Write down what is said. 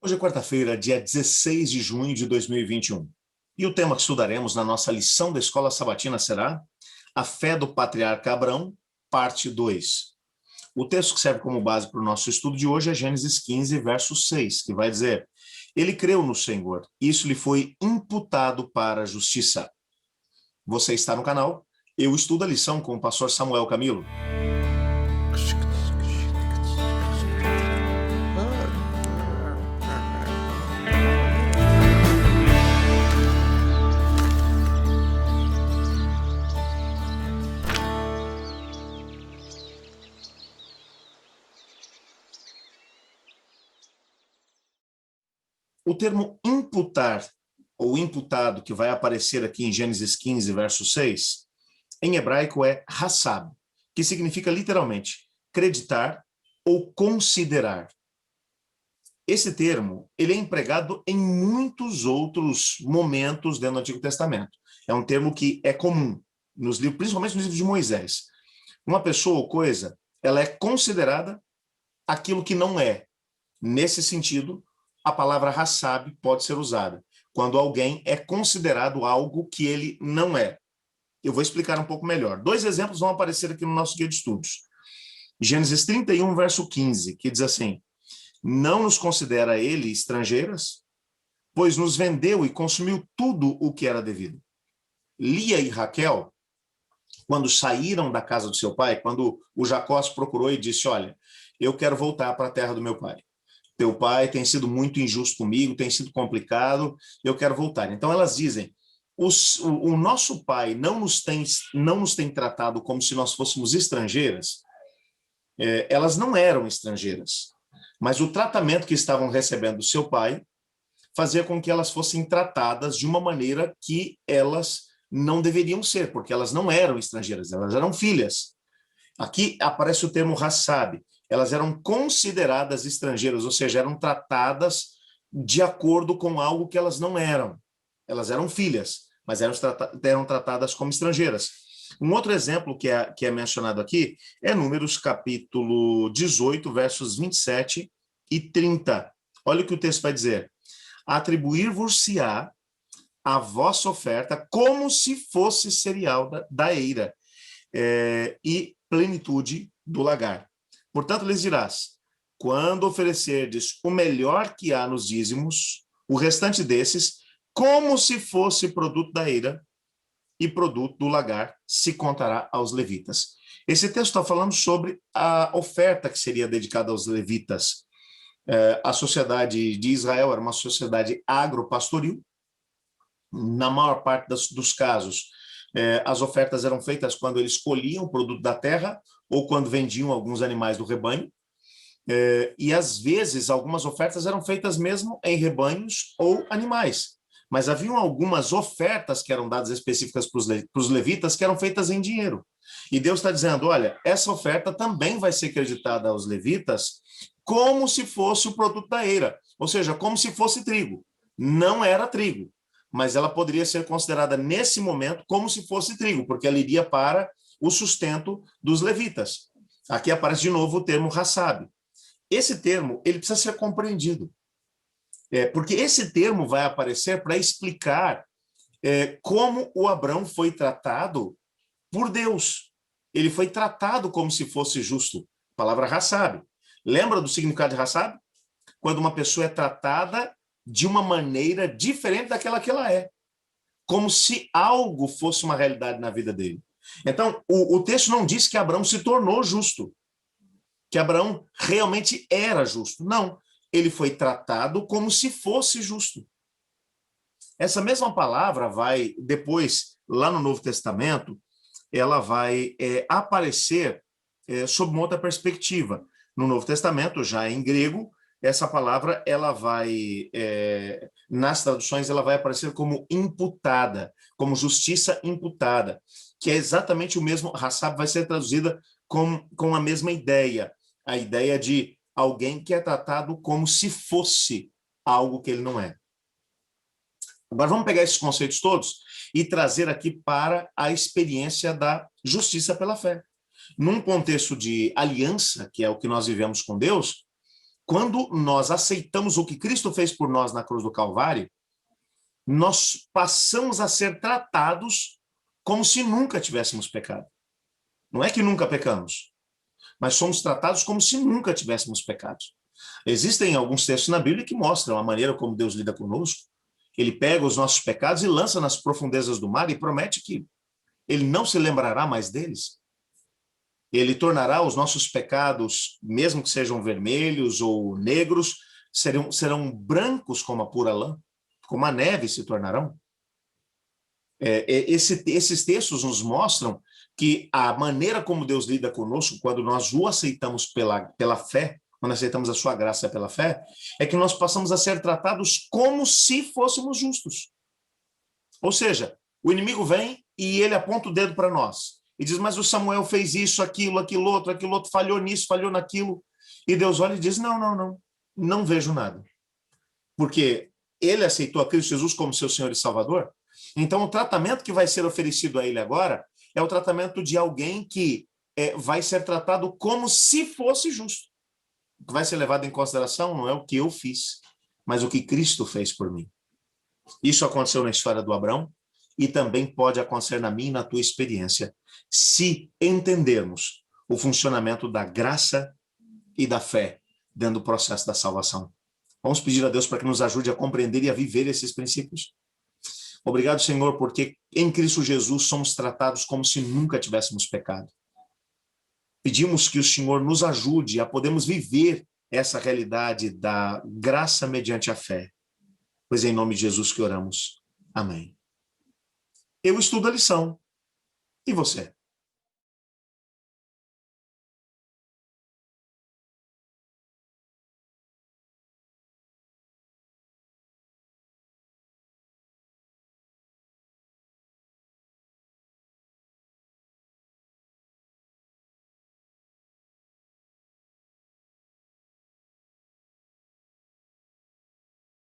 Hoje é quarta-feira, dia 16 de junho de 2021. E o tema que estudaremos na nossa lição da Escola Sabatina será A Fé do Patriarca Abrão, parte 2. O texto que serve como base para o nosso estudo de hoje é Gênesis 15, verso 6, que vai dizer: Ele creu no Senhor, e isso lhe foi imputado para a justiça. Você está no canal Eu Estudo a Lição com o pastor Samuel Camilo. O termo imputar, ou imputado, que vai aparecer aqui em Gênesis 15, verso 6, em hebraico é hassab, que significa literalmente creditar ou considerar. Esse termo, ele é empregado em muitos outros momentos dentro do Antigo Testamento. É um termo que é comum, nos livros, principalmente nos livros de Moisés. Uma pessoa ou coisa, ela é considerada aquilo que não é. Nesse sentido, a palavra hassab pode ser usada quando alguém é considerado algo que ele não é. Eu vou explicar um pouco melhor. Dois exemplos vão aparecer aqui no nosso guia de estudos. Gênesis 31, verso 15, que diz assim: Não nos considera ele estrangeiras, pois nos vendeu e consumiu tudo o que era devido. Lia e Raquel, quando saíram da casa do seu pai, quando o Jacó se procurou e disse: Olha, eu quero voltar para a terra do meu pai. Teu pai tem sido muito injusto comigo, tem sido complicado, eu quero voltar. Então elas dizem: o nosso pai não nos tem tratado como se nós fôssemos estrangeiras. Elas não eram estrangeiras, mas o tratamento que estavam recebendo do seu pai fazia com que elas fossem tratadas de uma maneira que elas não deveriam ser, porque elas não eram estrangeiras, elas eram filhas. Aqui aparece o termo hassab. Elas eram consideradas estrangeiras, ou seja, eram tratadas de acordo com algo que elas não eram. Elas eram filhas, mas eram tratadas como estrangeiras. Um outro exemplo que é mencionado aqui é Números capítulo 18, versos 27 e 30. Olha o que o texto vai dizer: Atribuir-vos-se-á a vossa oferta como se fosse cereal da eira e plenitude do lagar. Portanto, lhes dirás: quando oferecerdes o melhor que há nos dízimos, o restante desses, como se fosse produto da eira e produto do lagar, se contará aos levitas. Esse texto está falando sobre a oferta que seria dedicada aos levitas. A sociedade de Israel era uma sociedade agropastoril. Na maior parte dos casos, as ofertas eram feitas quando eles colhiam o produto da terra ou quando vendiam alguns animais do rebanho. E, às vezes, algumas ofertas eram feitas mesmo em rebanhos ou animais. Mas haviam algumas ofertas que eram dadas específicas para os levitas que eram feitas em dinheiro. E Deus está dizendo: olha, essa oferta também vai ser creditada aos levitas como se fosse o produto da eira, ou seja, como se fosse trigo. Não era trigo, mas ela poderia ser considerada nesse momento como se fosse trigo, porque ela iria para o sustento dos levitas. Aqui aparece de novo o termo hassab. Esse termo, ele precisa ser compreendido, porque esse termo vai aparecer para explicar como o Abrão foi tratado por Deus. Ele foi tratado como se fosse justo. A palavra hassab. Lembra do significado de hassab? Quando uma pessoa é tratada de uma maneira diferente daquela que ela é, como se algo fosse uma realidade na vida dele. Então, o texto não diz que Abraão se tornou justo, que Abraão realmente era justo. Não, ele foi tratado como se fosse justo. Essa mesma palavra vai, depois, lá no Novo Testamento, ela vai aparecer sob uma outra perspectiva. No Novo Testamento, já em grego, essa palavra, ela vai, nas traduções, ela vai aparecer como imputada, como justiça imputada, que é exatamente o mesmo. Hassab vai ser traduzida com a mesma ideia, a ideia de alguém que é tratado como se fosse algo que ele não é. Agora vamos pegar esses conceitos todos e trazer aqui para a experiência da justiça pela fé. Num contexto de aliança, que é o que nós vivemos com Deus, quando nós aceitamos o que Cristo fez por nós na cruz do Calvário, nós passamos a ser tratados como se nunca tivéssemos pecado. Não é que nunca pecamos, mas somos tratados como se nunca tivéssemos pecado. Existem alguns textos na Bíblia que mostram a maneira como Deus lida conosco. Ele pega os nossos pecados e lança nas profundezas do mar e promete que ele não se lembrará mais deles. Ele tornará os nossos pecados, mesmo que sejam vermelhos ou negros, serão brancos como a pura lã, como a neve se tornarão. Esses textos nos mostram que a maneira como Deus lida conosco, quando nós o aceitamos pela fé, quando aceitamos a sua graça pela fé, é que nós passamos a ser tratados como se fôssemos justos. Ou seja, o inimigo vem e ele aponta o dedo para nós e diz, mas o Samuel fez isso, aquilo outro, falhou nisso, falhou naquilo. E Deus olha e diz, não vejo nada. Porque ele aceitou a Cristo Jesus como seu Senhor e Salvador. Então, o tratamento que vai ser oferecido a ele agora é o tratamento de alguém que vai ser tratado como se fosse justo. O que vai ser levado em consideração não é o que eu fiz, mas o que Cristo fez por mim. Isso aconteceu na história do Abraão e também pode acontecer na minha e na tua experiência, se entendermos o funcionamento da graça e da fé dentro do processo da salvação. Vamos pedir a Deus para que nos ajude a compreender e a viver esses princípios. Obrigado, Senhor, porque em Cristo Jesus somos tratados como se nunca tivéssemos pecado. Pedimos que o Senhor nos ajude a podermos viver essa realidade da graça mediante a fé. Pois é em nome de Jesus que oramos. Amém. Eu estudo a lição. E você?